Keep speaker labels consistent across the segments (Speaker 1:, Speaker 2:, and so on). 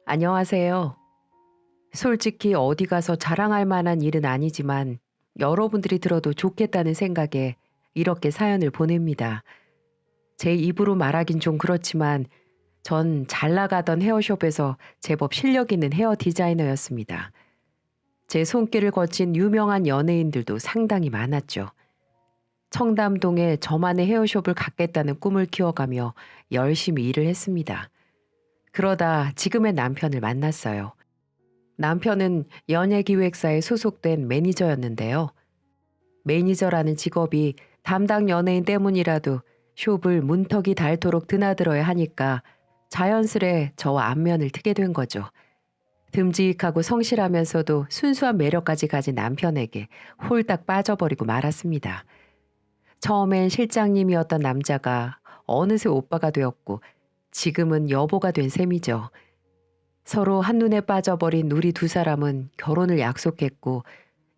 Speaker 1: 안녕하세요. 솔직히 어디 가서 자랑할 만한 일은 아니지만 여러분들이 들어도 좋겠다는 생각에 이렇게 사연을 보냅니다. 제 입으로 말하긴 좀 그렇지만 전 잘 나가던 헤어숍에서 제법 실력 있는 헤어 디자이너였습니다. 제 손길을 거친 유명한 연예인들도 상당히 많았죠. 청담동에 저만의 헤어숍을 갖겠다는 꿈을 키워가며 열심히 일을 했습니다. 그러다 지금의 남편을 만났어요. 남편은 연예기획사에 소속된 매니저였는데요. 매니저라는 직업이 담당 연예인 때문이라도 숍을 문턱이 닳도록 드나들어야 하니까 자연스레 저와 안면을 트게 된 거죠. 듬직하고 성실하면서도 순수한 매력까지 가진 남편에게 홀딱 빠져버리고 말았습니다. 처음엔 실장님이었던 남자가 어느새 오빠가 되었고 지금은 여보가 된 셈이죠. 서로 한눈에 빠져버린 우리 두 사람은 결혼을 약속했고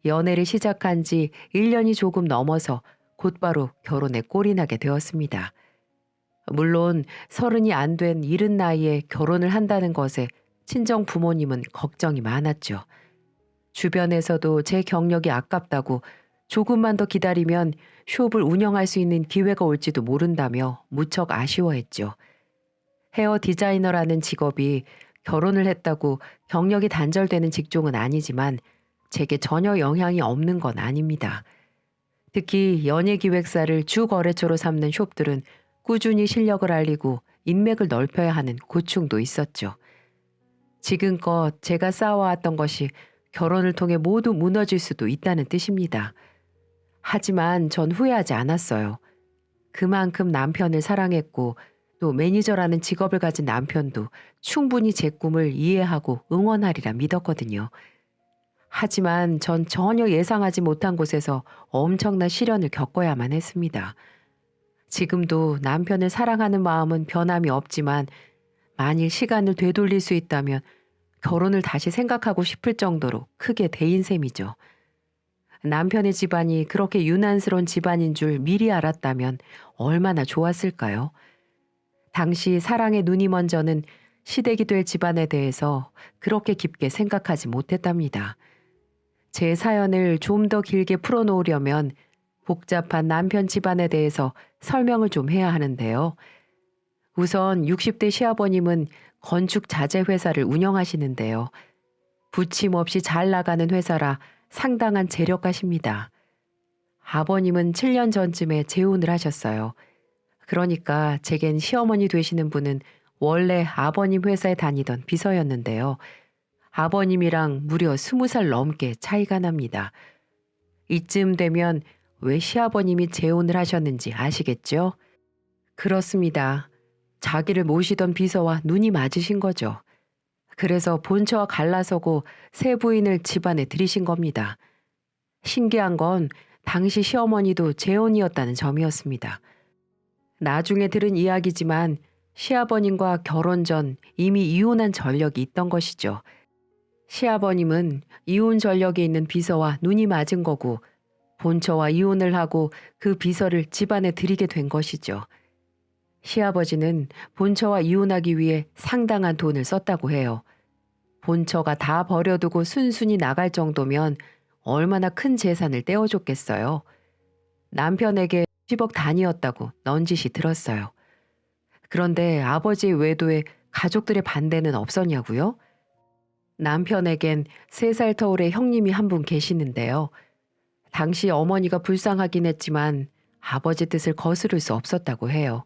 Speaker 1: 연애를 시작한 지 1년이 조금 넘어서 곧바로 결혼에 꼴이 나게 되었습니다. 물론 30이 안 된 이른 나이에 결혼을 한다는 것에 친정 부모님은 걱정이 많았죠. 주변에서도 제 경력이 아깝다고 조금만 더 기다리면 숍을 운영할 수 있는 기회가 올지도 모른다며 무척 아쉬워했죠. 헤어 디자이너라는 직업이 결혼을 했다고 경력이 단절되는 직종은 아니지만 제게 전혀 영향이 없는 건 아닙니다. 특히 연예기획사를 주 거래처로 삼는 숍들은 꾸준히 실력을 알리고 인맥을 넓혀야 하는 고충도 있었죠. 지금껏 제가 쌓아왔던 것이 결혼을 통해 모두 무너질 수도 있다는 뜻입니다. 하지만 전 후회하지 않았어요. 그만큼 남편을 사랑했고 또 매니저라는 직업을 가진 남편도 충분히 제 꿈을 이해하고 응원하리라 믿었거든요. 하지만 전 전혀 예상하지 못한 곳에서 엄청난 시련을 겪어야만 했습니다. 지금도 남편을 사랑하는 마음은 변함이 없지만 만일 시간을 되돌릴 수 있다면 결혼을 다시 생각하고 싶을 정도로 크게 데인 셈이죠. 남편의 집안이 그렇게 유난스러운 집안인 줄 미리 알았다면 얼마나 좋았을까요? 당시 사랑의 눈이 먼저는 시댁이 될 집안에 대해서 그렇게 깊게 생각하지 못했답니다. 제 사연을 좀 더 길게 풀어놓으려면 복잡한 남편 집안에 대해서 설명을 좀 해야 하는데요. 우선 60대 시아버님은 건축 자재 회사를 운영하시는데요. 부침 없이 잘 나가는 회사라 상당한 재력가십니다. 아버님은 7년 전쯤에 재혼을 하셨어요. 그러니까 제겐 시어머니 되시는 분은 원래 아버님 회사에 다니던 비서였는데요. 아버님이랑 무려 20살 넘게 차이가 납니다. 이쯤 되면 왜 시아버님이 재혼을 하셨는지 아시겠죠? 그렇습니다. 자기를 모시던 비서와 눈이 맞으신 거죠. 그래서 본처와 갈라서고 새 부인을 집안에 들이신 겁니다. 신기한 건 당시 시어머니도 재혼이었다는 점이었습니다. 나중에 들은 이야기지만 시아버님과 결혼 전 이미 이혼한 전력이 있던 것이죠. 시아버님은 이혼 전력이 있는 비서와 눈이 맞은 거고 본처와 이혼을 하고 그 비서를 집안에 들이게 된 것이죠. 시아버지는 본처와 이혼하기 위해 상당한 돈을 썼다고 해요. 본처가 다 버려두고 순순히 나갈 정도면 얼마나 큰 재산을 떼어줬겠어요. 남편에게 10억 단위였다고 넌지시 들었어요. 그런데 아버지의 외도에 가족들의 반대는 없었냐고요? 남편에겐 3살 터울의 형님이 한 분 계시는데요. 당시 어머니가 불쌍하긴 했지만 아버지 뜻을 거스를 수 없었다고 해요.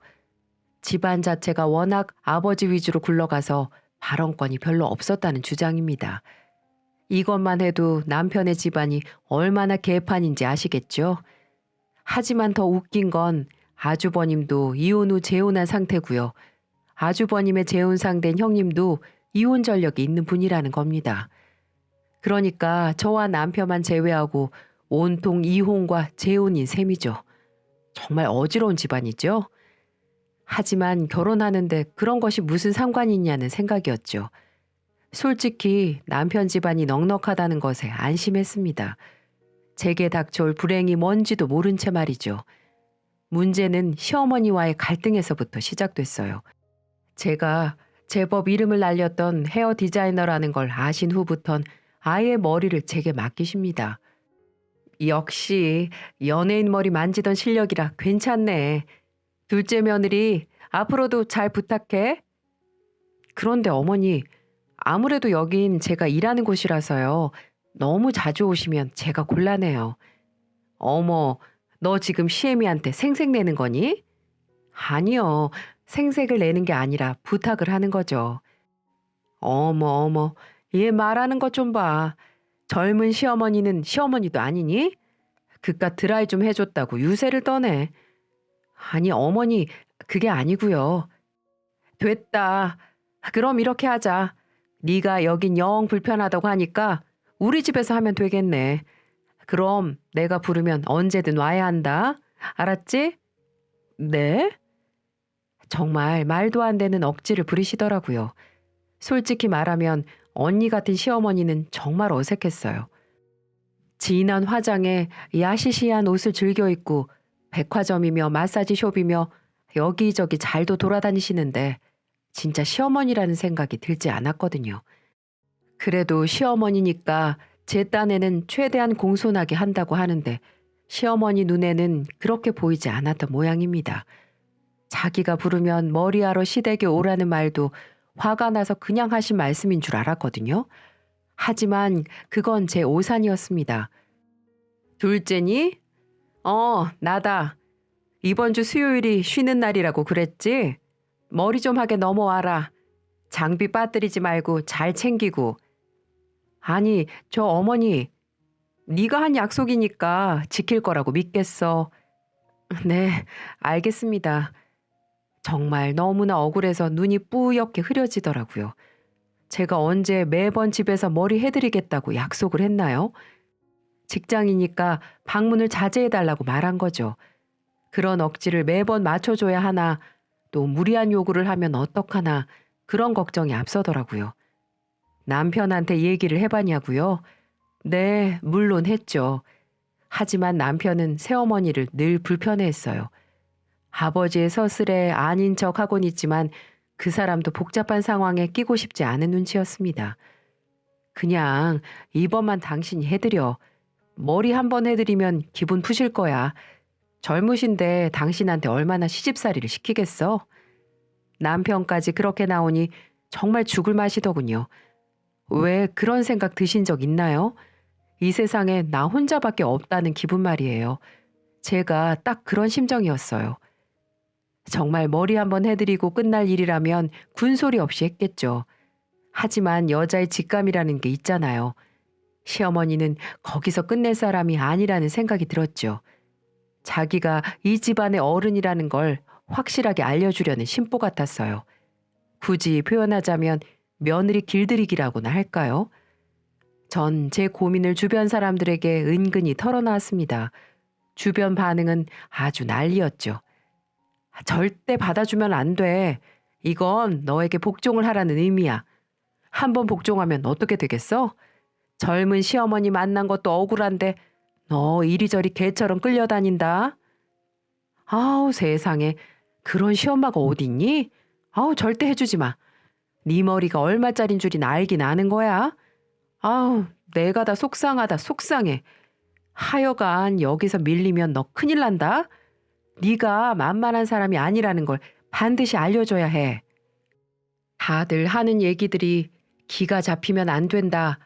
Speaker 1: 집안 자체가 워낙 아버지 위주로 굴러가서 발언권이 별로 없었다는 주장입니다. 이것만 해도 남편의 집안이 얼마나 개판인지 아시겠죠? 하지만 더 웃긴 건 아주버님도 이혼 후 재혼한 상태고요. 아주버님의 재혼 상대인 형님도 이혼 전력이 있는 분이라는 겁니다. 그러니까 저와 남편만 제외하고 온통 이혼과 재혼인 셈이죠. 정말 어지러운 집안이죠? 하지만 결혼하는데 그런 것이 무슨 상관이 있냐는 생각이었죠. 솔직히 남편 집안이 넉넉하다는 것에 안심했습니다. 제게 닥쳐올 불행이 뭔지도 모른 채 말이죠. 문제는 시어머니와의 갈등에서부터 시작됐어요. 제가 제법 이름을 날렸던 헤어 디자이너라는 걸 아신 후부턴 아예 머리를 제게 맡기십니다. 역시 연예인 머리 만지던 실력이라 괜찮네. 둘째 며느리, 앞으로도 잘 부탁해. 그런데 어머니, 아무래도 여긴 제가 일하는 곳이라서요. 너무 자주 오시면 제가 곤란해요. 어머, 너 지금 시애미한테 생색 내는 거니? 아니요. 생색을 내는 게 아니라 부탁을 하는 거죠. 어머, 어머, 얘 말하는 것 좀 봐. 젊은 시어머니는 시어머니도 아니니? 그깟 드라이 좀 해줬다고 유세를 떠네. 아니, 어머니, 그게 아니고요. 됐다. 그럼 이렇게 하자. 네가 여긴 영 불편하다고 하니까 우리 집에서 하면 되겠네. 그럼 내가 부르면 언제든 와야 한다. 알았지? 네? 정말 말도 안 되는 억지를 부리시더라고요. 솔직히 말하면 언니 같은 시어머니는 정말 어색했어요. 진한 화장에 야시시한 옷을 즐겨 입고 백화점이며 마사지숍이며 여기저기 잘도 돌아다니시는데 진짜 시어머니라는 생각이 들지 않았거든요. 그래도 시어머니니까 제 딴에는 최대한 공손하게 한다고 하는데 시어머니 눈에는 그렇게 보이지 않았던 모양입니다. 자기가 부르면 머리하러 시댁에 오라는 말도 화가 나서 그냥 하신 말씀인 줄 알았거든요. 하지만 그건 제 오산이었습니다. 둘째니? 나다. 이번 주 수요일이 쉬는 날이라고 그랬지? 머리 좀 하게 넘어와라. 장비 빠뜨리지 말고 잘 챙기고. 아니, 저 어머니, 네가 한 약속이니까 지킬 거라고 믿겠어. 네, 알겠습니다. 정말 너무나 억울해서 눈이 뿌옇게 흐려지더라고요. 제가 언제 매번 집에서 머리 해드리겠다고 약속을 했나요? 직장이니까 방문을 자제해달라고 말한 거죠. 그런 억지를 매번 맞춰줘야 하나, 또 무리한 요구를 하면 어떡하나, 그런 걱정이 앞서더라고요. 남편한테 얘기를 해봤냐고요? 네, 물론 했죠. 하지만 남편은 새어머니를 늘 불편해했어요. 아버지의 서슬에 아닌 척 하곤 있지만 그 사람도 복잡한 상황에 끼고 싶지 않은 눈치였습니다. 그냥 이번만 당신이 해드려. 머리 한 번 해드리면 기분 푸실 거야. 젊으신데 당신한테 얼마나 시집살이를 시키겠어? 남편까지 그렇게 나오니 정말 죽을 맛이더군요. 왜 그런 생각 드신 적 있나요? 이 세상에 나 혼자밖에 없다는 기분 말이에요. 제가 딱 그런 심정이었어요. 정말 머리 한번 해드리고 끝날 일이라면 군소리 없이 했겠죠. 하지만 여자의 직감이라는 게 있잖아요. 시어머니는 거기서 끝낼 사람이 아니라는 생각이 들었죠. 자기가 이 집안의 어른이라는 걸 확실하게 알려주려는 심보 같았어요. 굳이 표현하자면 며느리 길들이기라고나 할까요? 전 제 고민을 주변 사람들에게 은근히 털어놨습니다. 주변 반응은 아주 난리였죠. 절대 받아주면 안 돼. 이건 너에게 복종을 하라는 의미야. 한번 복종하면 어떻게 되겠어? 젊은 시어머니 만난 것도 억울한데 너 이리저리 개처럼 끌려다닌다. 아우 세상에 그런 시엄마가 어딨니? 아우 절대 해주지 마. 네 머리가 얼마짜린 줄이나 알긴 아는 거야. 아우 내가 다 속상하다 속상해. 하여간 여기서 밀리면 너 큰일 난다. 네가 만만한 사람이 아니라는 걸 반드시 알려줘야 해. 다들 하는 얘기들이 기가 잡히면 안 된다.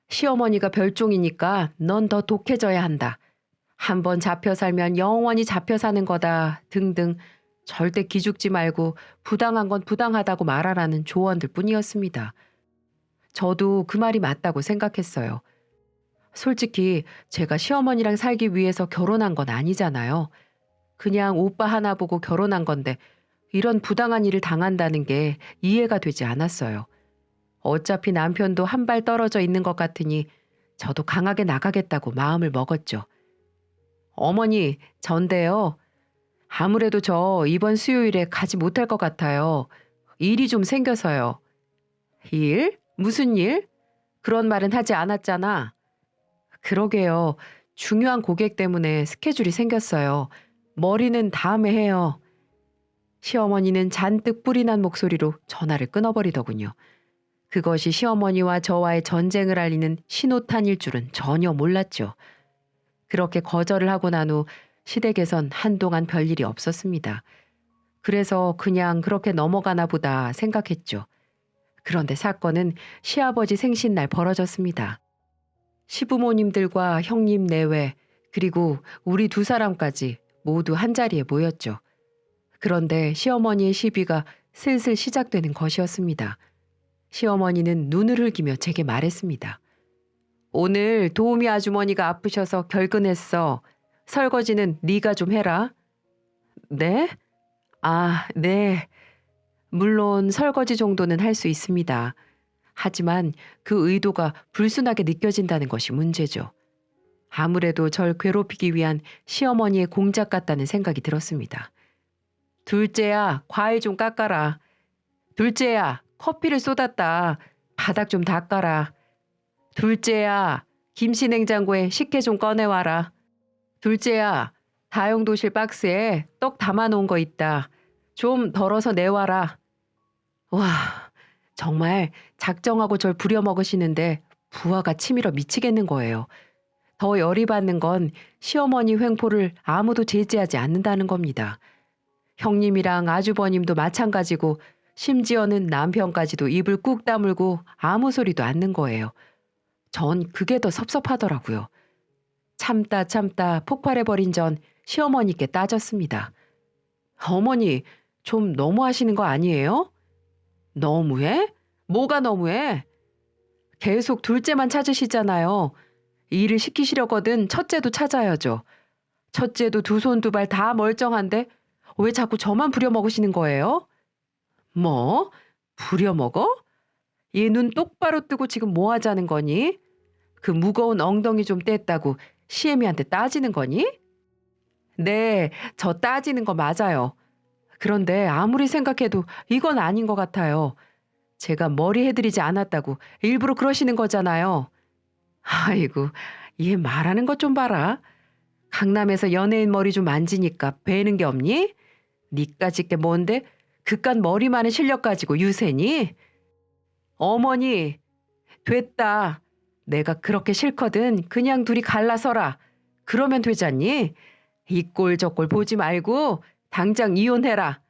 Speaker 1: 시어머니가 별종이니까 넌 더 독해져야 한다. 한번 잡혀 살면 영원히 잡혀 사는 거다 등등 절대 기죽지 말고 부당한 건 부당하다고 말하라는 조언들 뿐이었습니다. 저도 그 말이 맞다고 생각했어요. 솔직히 제가 시어머니랑 살기 위해서 결혼한 건 아니잖아요. 그냥 오빠 하나 보고 결혼한 건데 이런 부당한 일을 당한다는 게 이해가 되지 않았어요. 어차피 남편도 한 발 떨어져 있는 것 같으니 저도 강하게 나가겠다고 마음을 먹었죠. 어머니, 전데요. 아무래도 저 이번 수요일에 가지 못할 것 같아요. 일이 좀 생겨서요. 일? 무슨 일? 그런 말은 하지 않았잖아. 그러게요. 중요한 고객 때문에 스케줄이 생겼어요. 머리는 다음에 해요. 시어머니는 잔뜩 뿔이 난 목소리로 전화를 끊어버리더군요. 그것이 시어머니와 저와의 전쟁을 알리는 신호탄일 줄은 전혀 몰랐죠. 그렇게 거절을 하고 난 후 시댁에선 한동안 별일이 없었습니다. 그래서 그냥 그렇게 넘어가나 보다 생각했죠. 그런데 사건은 시아버지 생신날 벌어졌습니다. 시부모님들과 형님 내외 그리고 우리 두 사람까지 모두 한자리에 모였죠. 그런데 시어머니의 시비가 슬슬 시작되는 것이었습니다. 시어머니는 눈을 흘기며 제게 말했습니다. 오늘 도우미 아주머니가 아프셔서 결근했어. 설거지는 네가 좀 해라. 네? 아, 네. 물론 설거지 정도는 할 수 있습니다. 하지만 그 의도가 불순하게 느껴진다는 것이 문제죠. 아무래도 절 괴롭히기 위한 시어머니의 공작 같다는 생각이 들었습니다. 둘째야, 과일 좀 깎아라. 둘째야, 커피를 쏟았다. 바닥 좀 닦아라. 둘째야, 김치 냉장고에 식혜 좀 꺼내와라. 둘째야, 다용도실 박스에 떡 담아놓은 거 있다. 좀 덜어서 내와라. 와, 정말 작정하고 절 부려먹으시는데 부하가 치밀어 미치겠는 거예요. 더 열이 받는 건 시어머니 횡포를 아무도 제지하지 않는다는 겁니다. 형님이랑 아주버님도 마찬가지고 심지어는 남편까지도 입을 꾹 다물고 아무 소리도 않는 거예요. 전 그게 더 섭섭하더라고요. 참다 폭발해버린 전 시어머니께 따졌습니다. 어머니, 좀 너무하시는 거 아니에요? 너무해? 뭐가 너무해? 계속 둘째만 찾으시잖아요. 일을 시키시려거든 첫째도 찾아야죠. 첫째도 두 손 두 발 다 멀쩡한데 왜 자꾸 저만 부려먹으시는 거예요? 뭐? 부려먹어? 얘 눈 똑바로 뜨고 지금 뭐 하자는 거니? 그 무거운 엉덩이 좀 뗐다고 시애미한테 따지는 거니? 네, 저 따지는 거 맞아요. 그런데 아무리 생각해도 이건 아닌 것 같아요. 제가 머리 해드리지 않았다고 일부러 그러시는 거잖아요. 아이고, 얘 말하는 것 좀 봐라. 강남에서 연예인 머리 좀 만지니까 배는 게 없니? 니까짓 게 뭔데? 그깟 머리 많은 실력 가지고 유세니? 어머니, 됐다. 내가 그렇게 싫거든 그냥 둘이 갈라서라. 그러면 되잖니? 이 꼴 저 꼴 보지 말고 당장 이혼해라.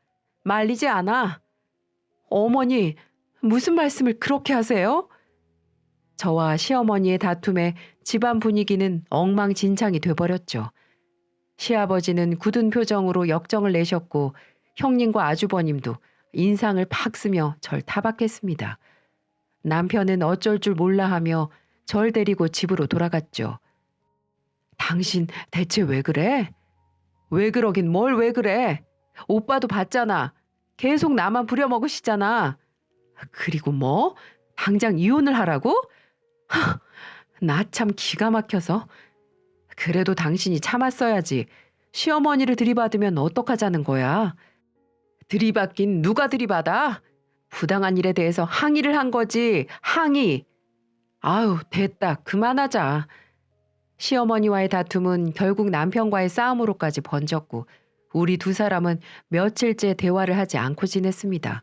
Speaker 1: 말리지 않아. 어머니, 무슨 말씀을 그렇게 하세요? 저와 시어머니의 다툼에 집안 분위기는 엉망진창이 돼버렸죠. 시아버지는 굳은 표정으로 역정을 내셨고 형님과 아주버님도 인상을 팍 쓰며 절 타박했습니다. 남편은 어쩔 줄 몰라 하며 절 데리고 집으로 돌아갔죠. 당신 대체 왜 그래? 왜 그러긴 뭘 왜 그래? 오빠도 봤잖아. 계속 나만 부려먹으시잖아. 그리고 뭐? 당장 이혼을 하라고? 나 참 기가 막혀서. 그래도 당신이 참았어야지. 시어머니를 들이받으면 어떡하자는 거야? 들이받긴 누가 들이받아? 부당한 일에 대해서 항의를 한 거지. 항의. 아유, 됐다. 그만하자. 시어머니와의 다툼은 결국 남편과의 싸움으로까지 번졌고 우리 두 사람은 며칠째 대화를 하지 않고 지냈습니다.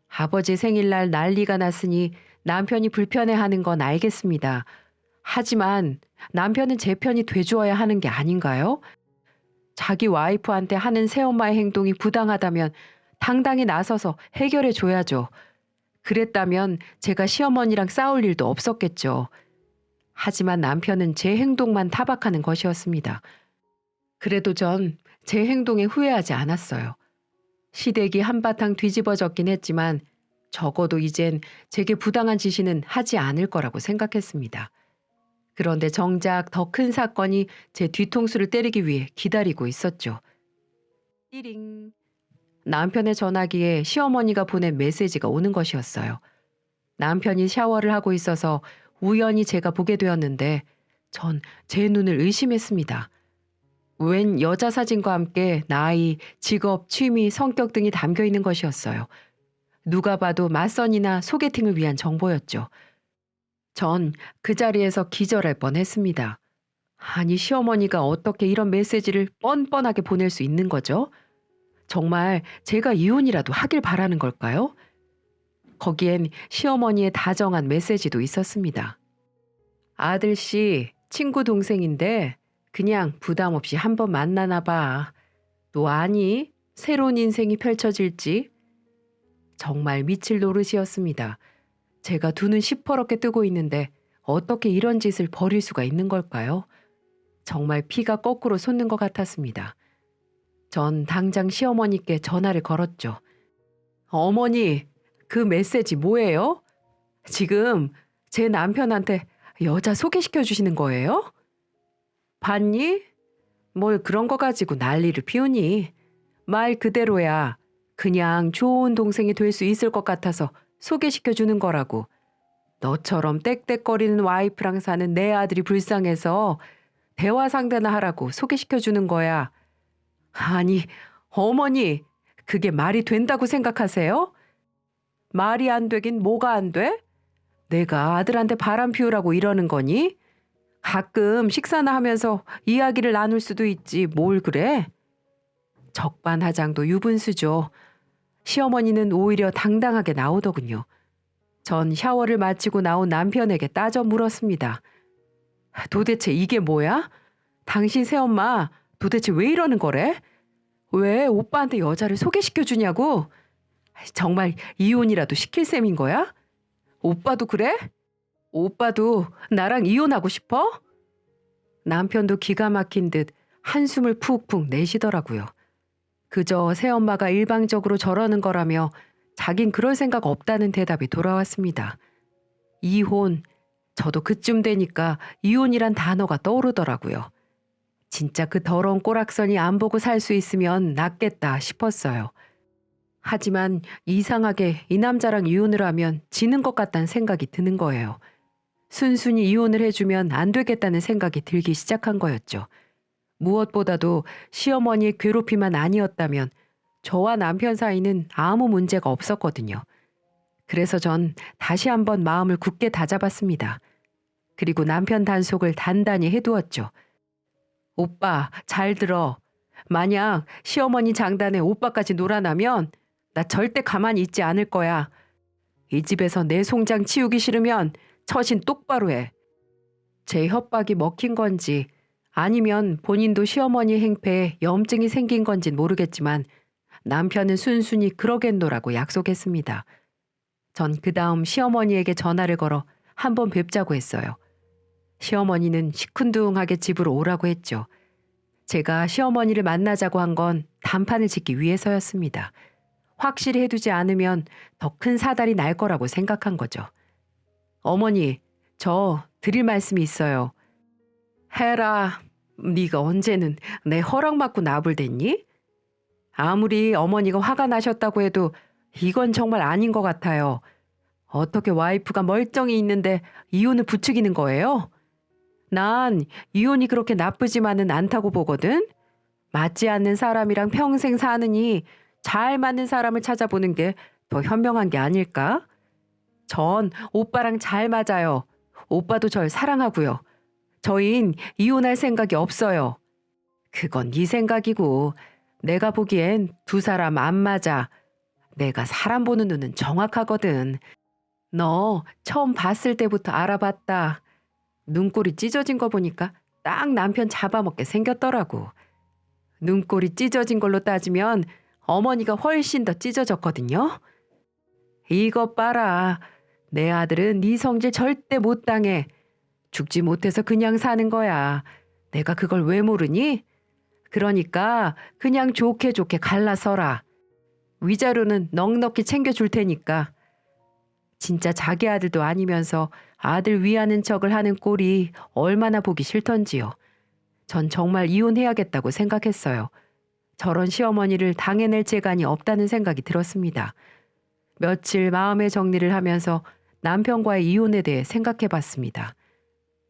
Speaker 1: 아버지 생일날 난리가 났으니 남편이 불편해하는 건 알겠습니다. 하지만 남편은 제 편이 돼주어야 하는 게 아닌가요? 자기 와이프한테 하는 새엄마의 행동이 부당하다면 당당히 나서서 해결해 줘야죠. 그랬다면 제가 시어머니랑 싸울 일도 없었겠죠. 하지만 남편은 제 행동만 타박하는 것이었습니다. 그래도 전 제 행동에 후회하지 않았어요. 시댁이 한바탕 뒤집어졌긴 했지만 적어도 이젠 제게 부당한 지시는 하지 않을 거라고 생각했습니다. 그런데 정작 더 큰 사건이 제 뒤통수를 때리기 위해 기다리고 있었죠. 띠링. 남편의 전화기에 시어머니가 보낸 메시지가 오는 것이었어요. 남편이 샤워를 하고 있어서 우연히 제가 보게 되었는데 전 제 눈을 의심했습니다. 웬 여자 사진과 함께 나이, 직업, 취미, 성격 등이 담겨 있는 것이었어요. 누가 봐도 맞선이나 소개팅을 위한 정보였죠. 전 그 자리에서 기절할 뻔했습니다. 아니 시어머니가 어떻게 이런 메시지를 뻔뻔하게 보낼 수 있는 거죠? 정말 제가 이혼이라도 하길 바라는 걸까요? 거기엔 시어머니의 다정한 메시지도 있었습니다. 아들씨, 친구 동생인데 그냥 부담 없이 한번 만나나 봐. 너 아니? 새로운 인생이 펼쳐질지? 정말 미칠 노릇이었습니다. 제가 두 눈 시퍼렇게 뜨고 있는데 어떻게 이런 짓을 벌일 수가 있는 걸까요? 정말 피가 거꾸로 솟는 것 같았습니다. 전 당장 시어머니께 전화를 걸었죠. 어머니, 그 메시지 뭐예요? 지금 제 남편한테 여자 소개시켜 주시는 거예요? 봤니? 뭘 그런 거 가지고 난리를 피우니? 말 그대로야. 그냥 좋은 동생이 될 수 있을 것 같아서 소개시켜 주는 거라고. 너처럼 떽떽거리는 와이프랑 사는 내 아들이 불쌍해서 대화 상대나 하라고 소개시켜 주는 거야. 아니, 어머니, 그게 말이 된다고 생각하세요? 말이 안 되긴 뭐가 안 돼? 내가 아들한테 바람 피우라고 이러는 거니? 가끔 식사나 하면서 이야기를 나눌 수도 있지 뭘 그래? 적반하장도 유분수죠. 시어머니는 오히려 당당하게 나오더군요. 전 샤워를 마치고 나온 남편에게 따져 물었습니다. 도대체 이게 뭐야? 당신 새엄마 도대체 왜 이러는 거래? 왜 오빠한테 여자를 소개시켜 주냐고? 정말 이혼이라도 시킬 셈인 거야? 오빠도 그래? 오빠도 나랑 이혼하고 싶어? 남편도 기가 막힌 듯 한숨을 푹푹 내쉬더라고요. 그저 새엄마가 일방적으로 저러는 거라며 자긴 그럴 생각 없다는 대답이 돌아왔습니다. 이혼, 저도 그쯤 되니까 이혼이란 단어가 떠오르더라고요. 진짜 그 더러운 꼬락선이 안 보고 살 수 있으면 낫겠다 싶었어요. 하지만 이상하게 이 남자랑 이혼을 하면 지는 것 같다는 생각이 드는 거예요. 순순히 이혼을 해주면 안 되겠다는 생각이 들기 시작한 거였죠. 무엇보다도 시어머니의 괴롭힘만 아니었다면 저와 남편 사이는 아무 문제가 없었거든요. 그래서 전 다시 한번 마음을 굳게 다잡았습니다. 그리고 남편 단속을 단단히 해두었죠. 오빠, 잘 들어. 만약 시어머니 장단에 오빠까지 놀아나면 나 절대 가만히 있지 않을 거야. 이 집에서 내 송장 치우기 싫으면 처신 똑바로 해. 제 협박이 먹힌 건지 아니면 본인도 시어머니 행패에 염증이 생긴 건진 모르겠지만 남편은 순순히 그러겠노라고 약속했습니다. 전 그 다음 시어머니에게 전화를 걸어 한번 뵙자고 했어요. 시어머니는 시큰둥하게 집으로 오라고 했죠. 제가 시어머니를 만나자고 한 건 단판을 짓기 위해서였습니다. 확실히 해두지 않으면 더 큰 사달이 날 거라고 생각한 거죠. 어머니, 저 드릴 말씀이 있어요. 해라. 네가 언제는 내 허락 받고 나불댔니? 아무리 어머니가 화가 나셨다고 해도 이건 정말 아닌 것 같아요. 어떻게 와이프가 멀쩡히 있는데 이혼을 부추기는 거예요? 난 이혼이 그렇게 나쁘지만은 않다고 보거든. 맞지 않는 사람이랑 평생 사느니 잘 맞는 사람을 찾아보는 게 더 현명한 게 아닐까? 전 오빠랑 잘 맞아요. 오빠도 절 사랑하고요. 저흰 이혼할 생각이 없어요. 그건 네 생각이고 내가 보기엔 두 사람 안 맞아. 내가 사람 보는 눈은 정확하거든. 너 처음 봤을 때부터 알아봤다. 눈꼬리 찢어진 거 보니까 딱 남편 잡아먹게 생겼더라고. 눈꼬리 찢어진 걸로 따지면 어머니가 훨씬 더 찢어졌거든요. 이것 봐라. 내 아들은 네 성질 절대 못 당해. 죽지 못해서 그냥 사는 거야. 내가 그걸 왜 모르니? 그러니까 그냥 좋게 좋게 갈라서라. 위자료는 넉넉히 챙겨줄 테니까. 진짜 자기 아들도 아니면서 아들 위하는 척을 하는 꼴이 얼마나 보기 싫던지요. 전 정말 이혼해야겠다고 생각했어요. 저런 시어머니를 당해낼 재간이 없다는 생각이 들었습니다. 며칠 마음의 정리를 하면서 남편과의 이혼에 대해 생각해 봤습니다.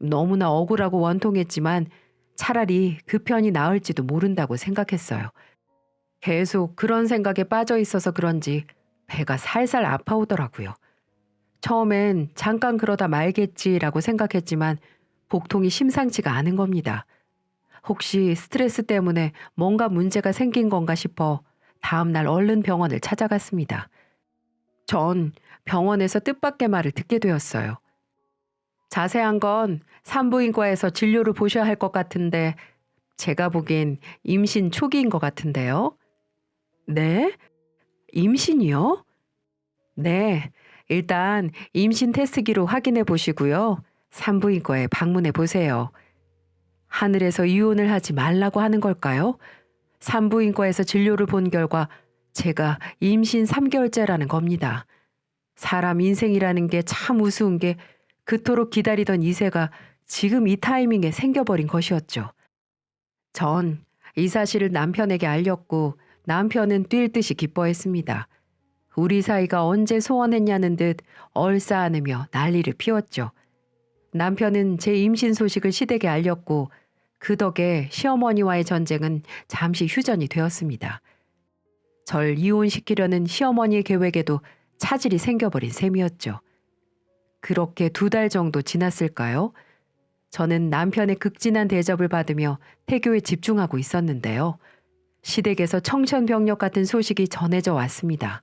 Speaker 1: 너무나 억울하고 원통했지만 차라리 그 편이 나을지도 모른다고 생각했어요. 계속 그런 생각에 빠져 있어서 그런지 배가 살살 아파오더라고요. 처음엔 잠깐 그러다 말겠지라고 생각했지만 복통이 심상치가 않은 겁니다. 혹시 스트레스 때문에 뭔가 문제가 생긴 건가 싶어 다음 날 얼른 병원을 찾아갔습니다. 전 병원에서 뜻밖의 말을 듣게 되었어요. 자세한 건 산부인과에서 진료를 보셔야 할 것 같은데 제가 보기엔 임신 초기인 것 같은데요. 네? 임신이요? 네. 일단 임신 테스트기로 확인해 보시고요. 산부인과에 방문해 보세요. 하늘에서 이혼을 하지 말라고 하는 걸까요? 산부인과에서 진료를 본 결과 제가 임신 3개월째라는 겁니다. 사람 인생이라는 게 참 우스운 게 그토록 기다리던 이세가 지금 이 타이밍에 생겨버린 것이었죠. 전 이 사실을 남편에게 알렸고 남편은 뛸 듯이 기뻐했습니다. 우리 사이가 언제 소원했냐는 듯 얼싸안으며 난리를 피웠죠. 남편은 제 임신 소식을 시댁에 알렸고 그 덕에 시어머니와의 전쟁은 잠시 휴전이 되었습니다. 절 이혼시키려는 시어머니의 계획에도 차질이 생겨버린 셈이었죠. 그렇게 2달 정도 지났을까요? 저는 남편의 극진한 대접을 받으며 태교에 집중하고 있었는데요. 시댁에서 청천벽력 같은 소식이 전해져 왔습니다.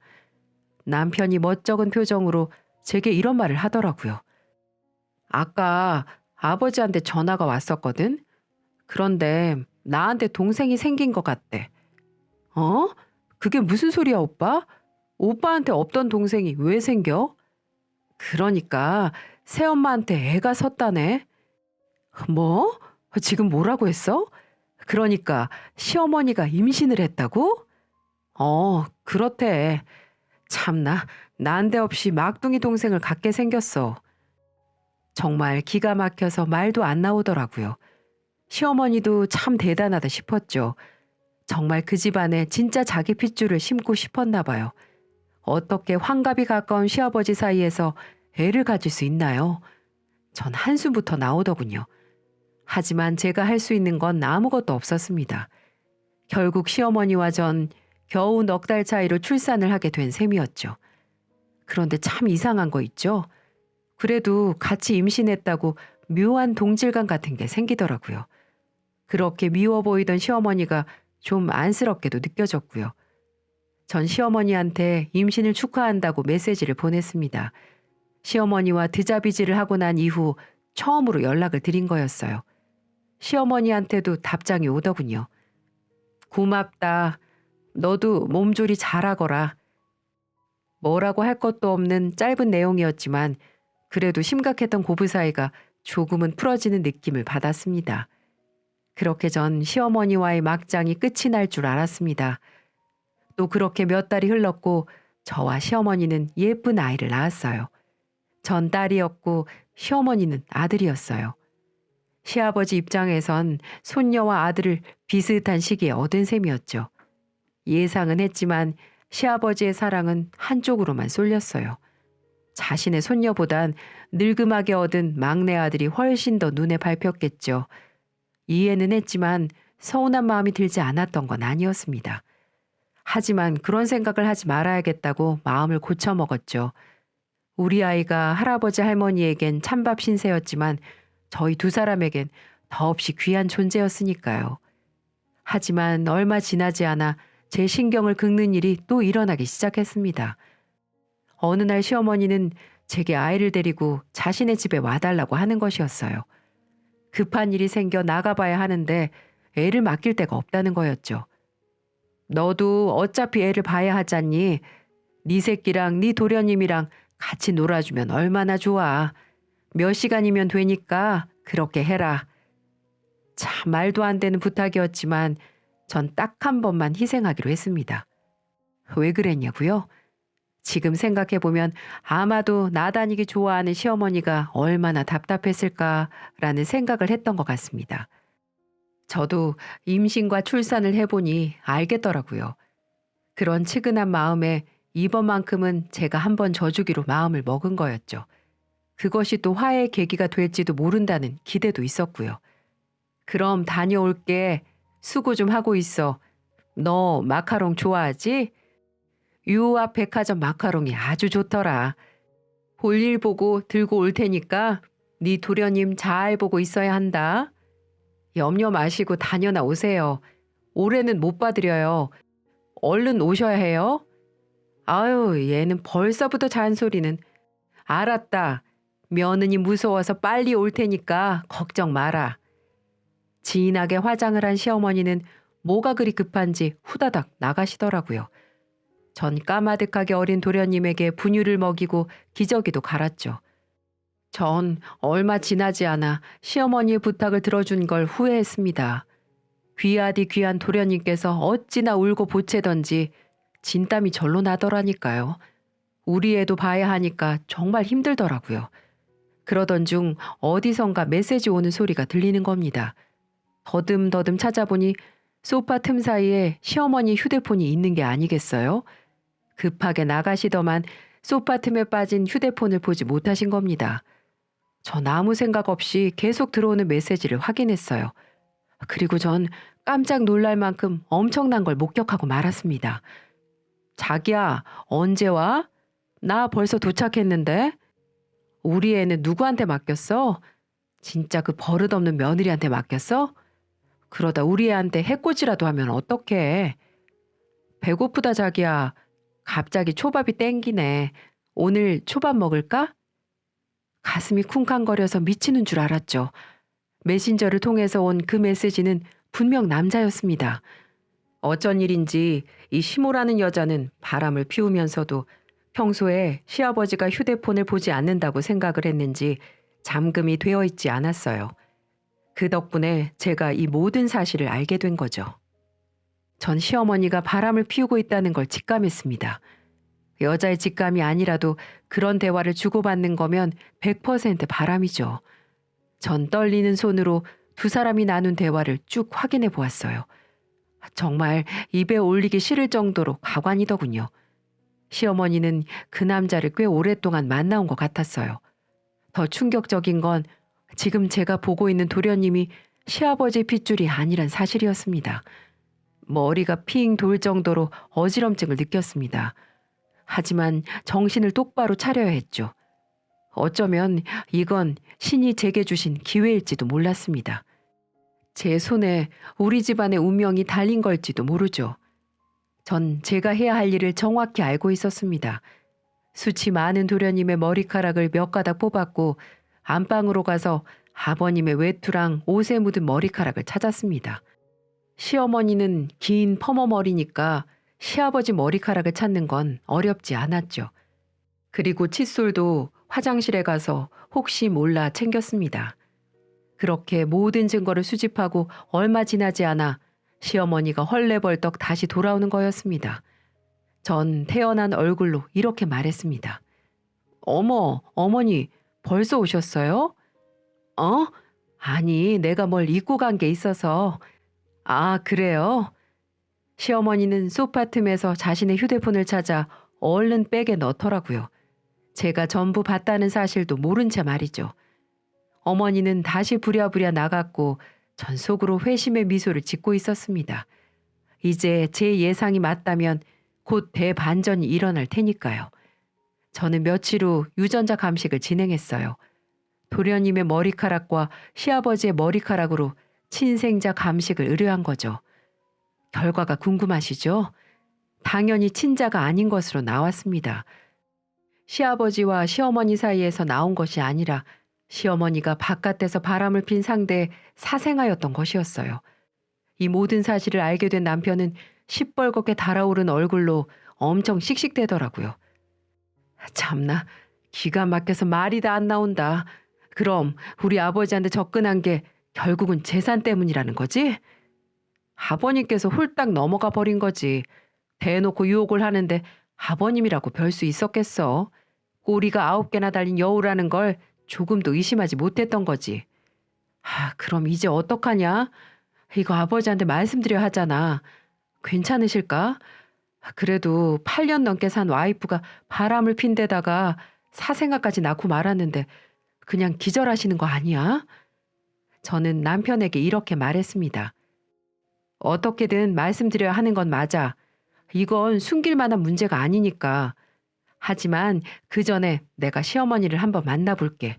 Speaker 1: 남편이 멋쩍은 표정으로 제게 이런 말을 하더라고요. 아까 아버지한테 전화가 왔었거든? 그런데 나한테 동생이 생긴 것 같대. 어? 그게 무슨 소리야, 오빠? 오빠한테 없던 동생이 왜 생겨? 그러니까 새엄마한테 애가 섰다네. 뭐? 지금 뭐라고 했어? 그러니까 시어머니가 임신을 했다고? 그렇대. 참나, 난데없이 막둥이 동생을 갖게 생겼어. 정말 기가 막혀서 말도 안 나오더라고요. 시어머니도 참 대단하다 싶었죠. 정말 그 집안에 진짜 자기 핏줄을 심고 싶었나 봐요. 어떻게 환갑이 가까운 시아버지 사이에서 애를 가질 수 있나요? 전 한숨부터 나오더군요. 하지만 제가 할 수 있는 건 아무것도 없었습니다. 결국 시어머니와 전 겨우 넉 달 차이로 출산을 하게 된 셈이었죠. 그런데 참 이상한 거 있죠? 그래도 같이 임신했다고 묘한 동질감 같은 게 생기더라고요. 그렇게 미워 보이던 시어머니가 좀 안쓰럽게도 느껴졌고요. 전 시어머니한테 임신을 축하한다고 메시지를 보냈습니다. 시어머니와 드자비지를 하고 난 이후 처음으로 연락을 드린 거였어요. 시어머니한테도 답장이 오더군요. 고맙다. 너도 몸조리 잘하거라. 뭐라고 할 것도 없는 짧은 내용이었지만 그래도 심각했던 고부 사이가 조금은 풀어지는 느낌을 받았습니다. 그렇게 전 시어머니와의 막장이 끝이 날 줄 알았습니다. 또 그렇게 몇 달이 흘렀고 저와 시어머니는 예쁜 아이를 낳았어요. 전 딸이었고 시어머니는 아들이었어요. 시아버지 입장에선 손녀와 아들을 비슷한 시기에 얻은 셈이었죠. 예상은 했지만 시아버지의 사랑은 한쪽으로만 쏠렸어요. 자신의 손녀보단 늙음하게 얻은 막내 아들이 훨씬 더 눈에 밟혔겠죠. 이해는 했지만 서운한 마음이 들지 않았던 건 아니었습니다. 하지만 그런 생각을 하지 말아야겠다고 마음을 고쳐먹었죠. 우리 아이가 할아버지 할머니에겐 찬밥 신세였지만 저희 2사람에겐 더없이 귀한 존재였으니까요. 하지만 얼마 지나지 않아 제 신경을 긁는 일이 또 일어나기 시작했습니다. 어느 날 시어머니는 제게 아이를 데리고 자신의 집에 와달라고 하는 것이었어요. 급한 일이 생겨 나가봐야 하는데 애를 맡길 데가 없다는 거였죠. 너도 어차피 애를 봐야 하잖니. 네 새끼랑 네 도련님이랑 같이 놀아주면 얼마나 좋아. 몇 시간이면 되니까 그렇게 해라. 참 말도 안 되는 부탁이었지만 전 딱 한 번만 희생하기로 했습니다. 왜 그랬냐고요? 지금 생각해보면 아마도 나다니기 좋아하는 시어머니가 얼마나 답답했을까라는 생각을 했던 것 같습니다. 저도 임신과 출산을 해보니 알겠더라고요. 그런 측은한 마음에 이번만큼은 제가 한번 져주기로 마음을 먹은 거였죠. 그것이 또 화해의 계기가 될지도 모른다는 기대도 있었고요. 그럼 다녀올게. 수고 좀 하고 있어. 너 마카롱 좋아하지? 유 앞 백화점 마카롱이 아주 좋더라. 볼일 보고 들고 올 테니까 네 도련님 잘 보고 있어야 한다. 염려 마시고 다녀나 오세요. 올해는 못 봐드려요. 얼른 오셔야 해요. 아유, 얘는 벌써부터 잔소리는. 알았다. 며느니 무서워서 빨리 올 테니까 걱정 마라. 진하게 화장을 한 시어머니는 뭐가 그리 급한지 후다닥 나가시더라고요. 전 까마득하게 어린 도련님에게 분유를 먹이고 기저귀도 갈았죠. 전 얼마 지나지 않아 시어머니의 부탁을 들어준 걸 후회했습니다. 귀하디 귀한 도련님께서 어찌나 울고 보채던지 진땀이 절로 나더라니까요. 우리 애도 봐야 하니까 정말 힘들더라고요. 그러던 중 어디선가 메시지 오는 소리가 들리는 겁니다. 더듬더듬 찾아보니 소파 틈 사이에 시어머니 휴대폰이 있는 게 아니겠어요? 급하게 나가시더만 소파 틈에 빠진 휴대폰을 보지 못하신 겁니다. 전 아무 생각 없이 계속 들어오는 메시지를 확인했어요. 그리고 전 깜짝 놀랄 만큼 엄청난 걸 목격하고 말았습니다. 자기야, 언제 와? 나 벌써 도착했는데? 우리 애는 누구한테 맡겼어? 진짜 그 버릇없는 며느리한테 맡겼어? 그러다 우리 애한테 해코지라도 하면 어떡해? 배고프다 자기야. 갑자기 초밥이 땡기네. 오늘 초밥 먹을까? 가슴이 쿵쾅거려서 미치는 줄 알았죠. 메신저를 통해서 온 그 메시지는 분명 남자였습니다. 어쩐 일인지 이 시모라는 여자는 바람을 피우면서도 평소에 시아버지가 휴대폰을 보지 않는다고 생각을 했는지 잠금이 되어 있지 않았어요. 그 덕분에 제가 이 모든 사실을 알게 된 거죠. 전 시어머니가 바람을 피우고 있다는 걸 직감했습니다. 여자의 직감이 아니라도 그런 대화를 주고받는 거면 100% 바람이죠. 전 떨리는 손으로 두 사람이 나눈 대화를 쭉 확인해 보았어요. 정말 입에 올리기 싫을 정도로 가관이더군요. 시어머니는 그 남자를 꽤 오랫동안 만나온 것 같았어요. 더 충격적인 건 지금 제가 보고 있는 도련님이 시아버지 핏줄이 아니란 사실이었습니다. 머리가 핑 돌 정도로 어지럼증을 느꼈습니다. 하지만 정신을 똑바로 차려야 했죠. 어쩌면 이건 신이 제게 주신 기회일지도 몰랐습니다. 제 손에 우리 집안의 운명이 달린 걸지도 모르죠. 전 제가 해야 할 일을 정확히 알고 있었습니다. 수치 많은 도련님의 머리카락을 몇 가닥 뽑았고 안방으로 가서 아버님의 외투랑 옷에 묻은 머리카락을 찾았습니다. 시어머니는 긴 퍼머머리니까 시아버지 머리카락을 찾는 건 어렵지 않았죠. 그리고 칫솔도 화장실에 가서 혹시 몰라 챙겼습니다. 그렇게 모든 증거를 수집하고 얼마 지나지 않아 시어머니가 헐레벌떡 다시 돌아오는 거였습니다. 전 태어난 얼굴로 이렇게 말했습니다. 어머, 어머니, 벌써 오셨어요? 어? 아니, 내가 뭘 잊고 간 게 있어서. 아, 그래요? 시어머니는 소파 틈에서 자신의 휴대폰을 찾아 얼른 백에 넣더라고요. 제가 전부 봤다는 사실도 모른 채 말이죠. 어머니는 다시 부랴부랴 나갔고 전 속으로 회심의 미소를 짓고 있었습니다. 이제 제 예상이 맞다면 곧 대반전이 일어날 테니까요. 저는 며칠 후 유전자 감식을 진행했어요. 도련님의 머리카락과 시아버지의 머리카락으로 친생자 감식을 의뢰한 거죠. 결과가 궁금하시죠? 당연히 친자가 아닌 것으로 나왔습니다. 시아버지와 시어머니 사이에서 나온 것이 아니라 시어머니가 바깥에서 바람을 핀 상대의 사생아였던 것이었어요. 이 모든 사실을 알게 된 남편은 시뻘겋게 달아오른 얼굴로 엄청 씩씩대더라고요. 참나, 기가 막혀서 말이 다 안 나온다. 그럼 우리 아버지한테 접근한 게 결국은 재산 때문이라는 거지? 아버님께서 홀딱 넘어가 버린 거지. 대놓고 유혹을 하는데 아버님이라고 별 수 있었겠어. 꼬리가 9개나 달린 여우라는 걸 조금도 의심하지 못했던 거지. 그럼 이제 어떡하냐? 이거 아버지한테 말씀드려야 하잖아. 괜찮으실까? 그래도 8년 넘게 산 와이프가 바람을 핀 데다가 사생아까지 낳고 말았는데 그냥 기절하시는 거 아니야? 저는 남편에게 이렇게 말했습니다. 어떻게든 말씀드려야 하는 건 맞아. 이건 숨길 만한 문제가 아니니까. 하지만 그 전에 내가 시어머니를 한번 만나볼게.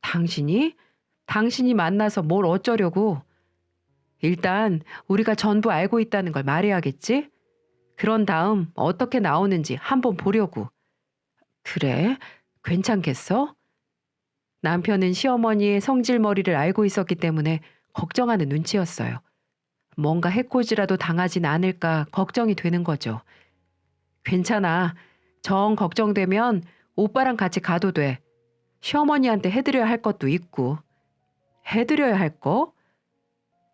Speaker 1: 당신이? 당신이 만나서 뭘 어쩌려고? 일단 우리가 전부 알고 있다는 걸 말해야겠지? 그런 다음 어떻게 나오는지 한번 보려고. 그래? 괜찮겠어? 남편은 시어머니의 성질머리를 알고 있었기 때문에 걱정하는 눈치였어요. 뭔가 해코지라도 당하진 않을까 걱정이 되는 거죠. 괜찮아. 정 걱정되면 오빠랑 같이 가도 돼. 시어머니한테 해드려야 할 것도 있고. 해드려야 할 거?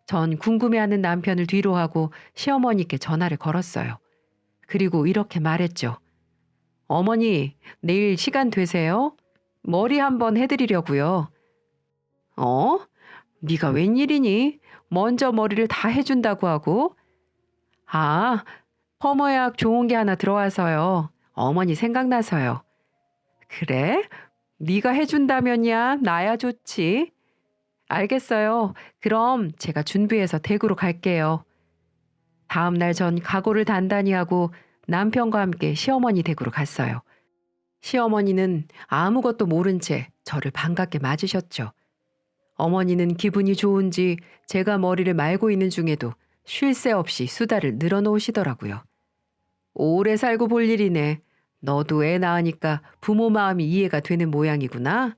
Speaker 1: 전 궁금해하는 남편을 뒤로 하고 시어머니께 전화를 걸었어요. 그리고 이렇게 말했죠. 어머니, 내일 시간 되세요? 머리 한번 해드리려고요. 어? 네가 웬일이니? 먼저 머리를 다 해준다고 하고? 아, 퍼머약 좋은 게 하나 들어와서요. 어머니 생각나서요. 그래? 네가 해준다면야 나야 좋지. 알겠어요. 그럼 제가 준비해서 댁으로 갈게요. 다음 날 전 각오를 단단히 하고 남편과 함께 시어머니 댁으로 갔어요. 시어머니는 아무것도 모른 채 저를 반갑게 맞으셨죠. 어머니는 기분이 좋은지 제가 머리를 말고 있는 중에도 쉴 새 없이 수다를 늘어놓으시더라고요. 오래 살고 볼 일이네. 너도 애 낳으니까 부모 마음이 이해가 되는 모양이구나.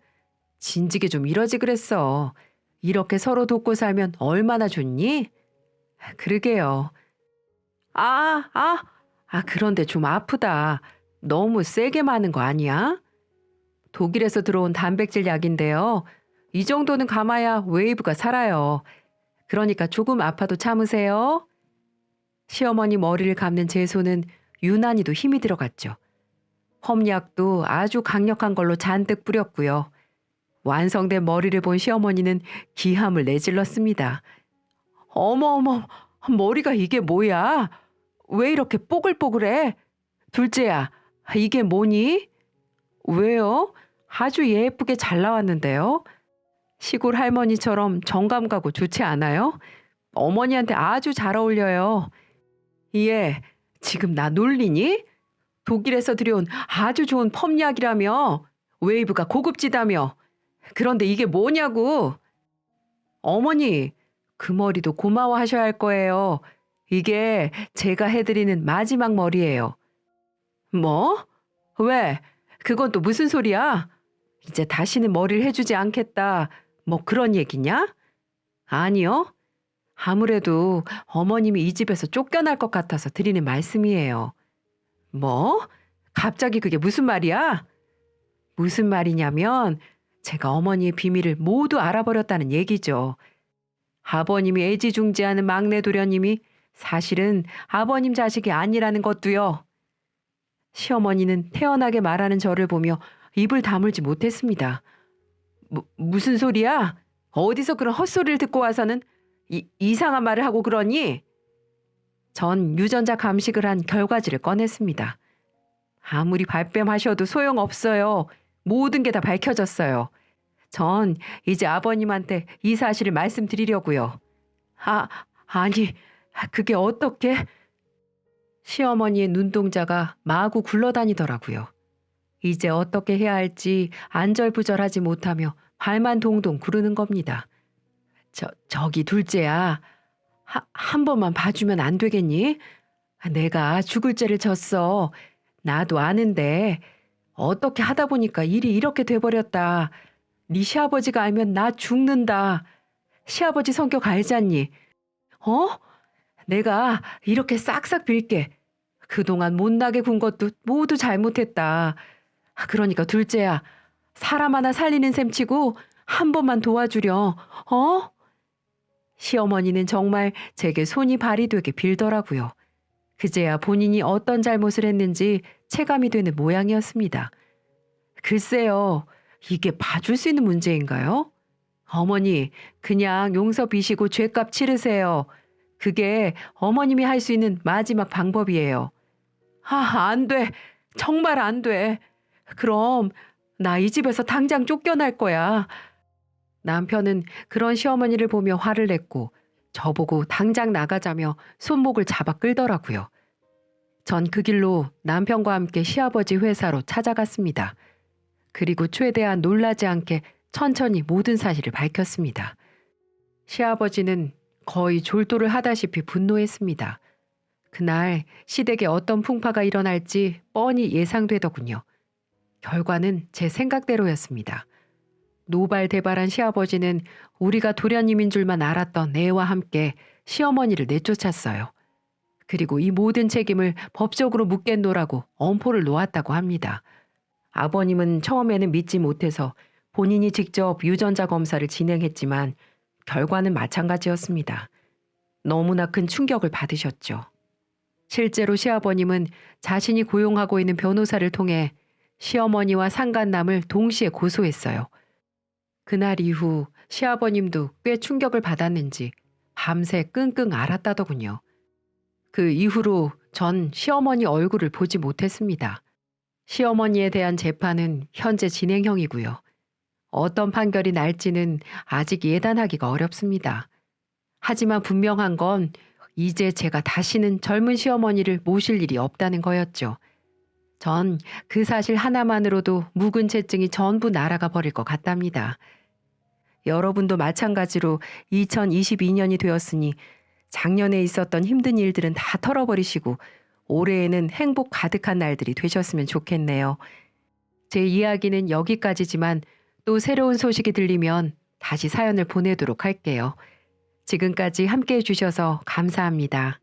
Speaker 1: 진즉에 좀 이러지 그랬어. 이렇게 서로 돕고 살면 얼마나 좋니? 그러게요. 그런데 좀 아프다. 너무 세게 맞는 거 아니야? 독일에서 들어온 단백질 약인데요. 이 정도는 감아야 웨이브가 살아요. 그러니까 조금 아파도 참으세요. 시어머니 머리를 감는 제 손은 유난히도 힘이 들어갔죠. 펌약도 아주 강력한 걸로 잔뜩 뿌렸고요. 완성된 머리를 본 시어머니는 기함을 내질렀습니다. 어머, 머리가 이게 뭐야? 왜 이렇게 뽀글뽀글해? 둘째야, 이게 뭐니? 왜요? 아주 예쁘게 잘 나왔는데요. 시골 할머니처럼 정감 가고 좋지 않아요? 어머니한테 아주 잘 어울려요. 얘, 지금 나 놀리니? 독일에서 들여온 아주 좋은 펌약이라며. 웨이브가 고급지다며. 그런데 이게 뭐냐고. 어머니, 그 머리도 고마워하셔야 할 거예요. 이게 제가 해드리는 마지막 머리예요. 뭐? 왜? 그건 또 무슨 소리야? 이제 다시는 머리를 해주지 않겠다. 뭐 그런 얘기냐? 아니요. 아무래도 어머님이 이 집에서 쫓겨날 것 같아서 드리는 말씀이에요. 뭐? 갑자기 그게 무슨 말이야? 무슨 말이냐면 제가 어머니의 비밀을 모두 알아버렸다는 얘기죠. 아버님이 애지중지하는 막내 도련님이 사실은 아버님 자식이 아니라는 것도요. 시어머니는 태연하게 말하는 저를 보며 입을 다물지 못했습니다. 무슨 소리야? 어디서 그런 헛소리를 듣고 와서는 이상한 말을 하고 그러니? 전 유전자 감식을 한 결과지를 꺼냈습니다. 아무리 발뺌하셔도 소용없어요. 모든 게 다 밝혀졌어요. 전 이제 아버님한테 이 사실을 말씀드리려고요. 아니, 그게 어떻게? 시어머니의 눈동자가 마구 굴러다니더라고요. 이제 어떻게 해야 할지 안절부절하지 못하며 발만 동동 구르는 겁니다. 저기 둘째야. 한 번만 봐주면 안 되겠니? 내가 죽을 죄를 졌어. 나도 아는데 어떻게 하다 보니까 일이 이렇게 돼버렸다. 네 시아버지가 알면 나 죽는다. 시아버지 성격 알잖니? 어? 내가 이렇게 싹싹 빌게. 그동안 못나게 군 것도 모두 잘못했다. 그러니까 둘째야, 사람 하나 살리는 셈치고 한 번만 도와주려. 어? 시어머니는 정말 제게 손이 발이 되게 빌더라고요. 그제야 본인이 어떤 잘못을 했는지 체감이 되는 모양이었습니다. 글쎄요, 이게 봐줄 수 있는 문제인가요? 어머니, 그냥 용서 비시고 죄값 치르세요. 그게 어머님이 할 수 있는 마지막 방법이에요. 안 돼. 정말 안 돼. 그럼 나 이 집에서 당장 쫓겨날 거야. 남편은 그런 시어머니를 보며 화를 냈고 저보고 당장 나가자며 손목을 잡아 끌더라고요. 전 그 길로 남편과 함께 시아버지 회사로 찾아갔습니다. 그리고 최대한 놀라지 않게 천천히 모든 사실을 밝혔습니다. 시아버지는 거의 졸도를 하다시피 분노했습니다. 그날 시댁에 어떤 풍파가 일어날지 뻔히 예상되더군요. 결과는 제 생각대로였습니다. 노발대발한 시아버지는 우리가 도련님인 줄만 알았던 애와 함께 시어머니를 내쫓았어요. 그리고 이 모든 책임을 법적으로 묻겠노라고 엄포를 놓았다고 합니다. 아버님은 처음에는 믿지 못해서 본인이 직접 유전자 검사를 진행했지만 결과는 마찬가지였습니다. 너무나 큰 충격을 받으셨죠. 실제로 시아버님은 자신이 고용하고 있는 변호사를 통해 시어머니와 상간남을 동시에 고소했어요. 그날 이후 시아버님도 꽤 충격을 받았는지 밤새 끙끙 앓았다더군요. 그 이후로 전 시어머니 얼굴을 보지 못했습니다. 시어머니에 대한 재판은 현재 진행형이고요. 어떤 판결이 날지는 아직 예단하기가 어렵습니다. 하지만 분명한 건 이제 제가 다시는 젊은 시어머니를 모실 일이 없다는 거였죠. 전 그 사실 하나만으로도 묵은 채증이 전부 날아가 버릴 것 같답니다. 여러분도 마찬가지로 2022년이 되었으니 작년에 있었던 힘든 일들은 다 털어버리시고 올해에는 행복 가득한 날들이 되셨으면 좋겠네요. 제 이야기는 여기까지지만 또 새로운 소식이 들리면 다시 사연을 보내도록 할게요. 지금까지 함께 해주셔서 감사합니다.